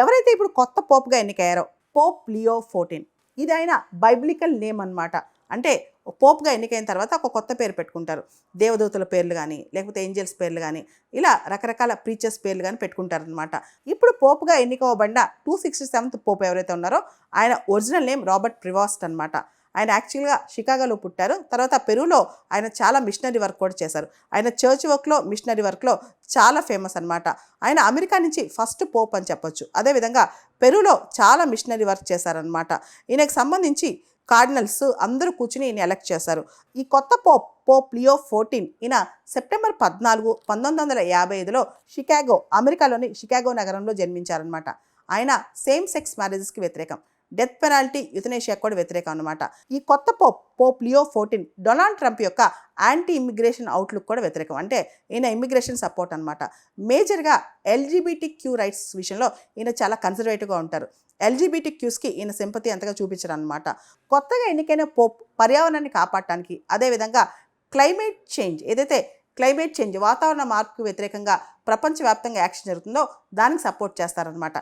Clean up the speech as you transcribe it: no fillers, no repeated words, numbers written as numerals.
ఎవరైతే ఇప్పుడు కొత్త పోప్గా ఎన్నికయ్యారో పోప్ లియో 14, ఇది ఆయన బైబిలికల్ నేమ్ అన్నమాట. అంటే పోప్గా ఎన్నికైన తర్వాత ఒక కొత్త పేరు పెట్టుకుంటారు. దేవదూతల పేర్లు కానీ, లేకపోతే ఏంజల్స్ పేర్లు కానీ, ఇలా రకరకాల ప్రీచర్స్ పేర్లు కానీ పెట్టుకుంటారనమాట. ఇప్పుడు పోప్గా ఎన్నికవబడిన 267th పోప్ ఎవరైతే ఉన్నారో ఆయన ఒరిజినల్ నేమ్ రాబర్ట్ ప్రివాస్ట్ అనమాట. ఆయన యాక్చువల్గా షికాగోలో పుట్టారు. తర్వాత పెరూలో ఆయన చాలా మిషనరీ వర్క్ కూడా చేశారు. ఆయన చర్చ్ వర్క్లో, మిషనరీ వర్క్లో చాలా ఫేమస్ అనమాట. ఆయన అమెరికా నుంచి ఫస్ట్ పోప్ అని చెప్పొచ్చు. అదేవిధంగా పెరూలో చాలా మిషనరీ వర్క్ చేశారనమాట. ఈయనకు సంబంధించి కార్డినల్స్ అందరూ కూర్చుని ఈయన ఎలక్ట్ చేశారు. ఈ కొత్త పోప్ లియో 14 ఈయన సెప్టెంబర్ 14, 1955లో షికాగో, అమెరికాలోని షికాగో నగరంలో జన్మించారనమాట. ఆయన సేమ్ సెక్స్ మ్యారేజెస్కి వ్యతిరేకం, డెత్ పెనాల్టీ, యుథనేషియా కూడా వ్యతిరేకం అనమాట. ఈ కొత్త పోప్ లియో 14 డొనాల్డ్ ట్రంప్ యొక్క యాంటీ ఇమిగ్రేషన్ అవుట్లుక్ కూడా వ్యతిరేకం. అంటే ఈయన ఇమిగ్రేషన్ సపోర్ట్ అనమాట. మేజర్గా LGBTQ రైట్స్ విషయంలో ఈయన చాలా కన్సర్వేటివ్గా ఉంటారు. LGBTQస్కి ఈయన సింపతి అంతగా చూపించరు అనమాట. కొత్తగా ఎన్నికైన పోప్ పర్యావరణాన్ని కాపాడటానికి, అదేవిధంగా క్లైమేట్ చేంజ్ వాతావరణ మార్పుకు వ్యతిరేకంగా ప్రపంచవ్యాప్తంగా యాక్షన్ జరుగుతుందో దానికి సపోర్ట్ చేస్తారనమాట.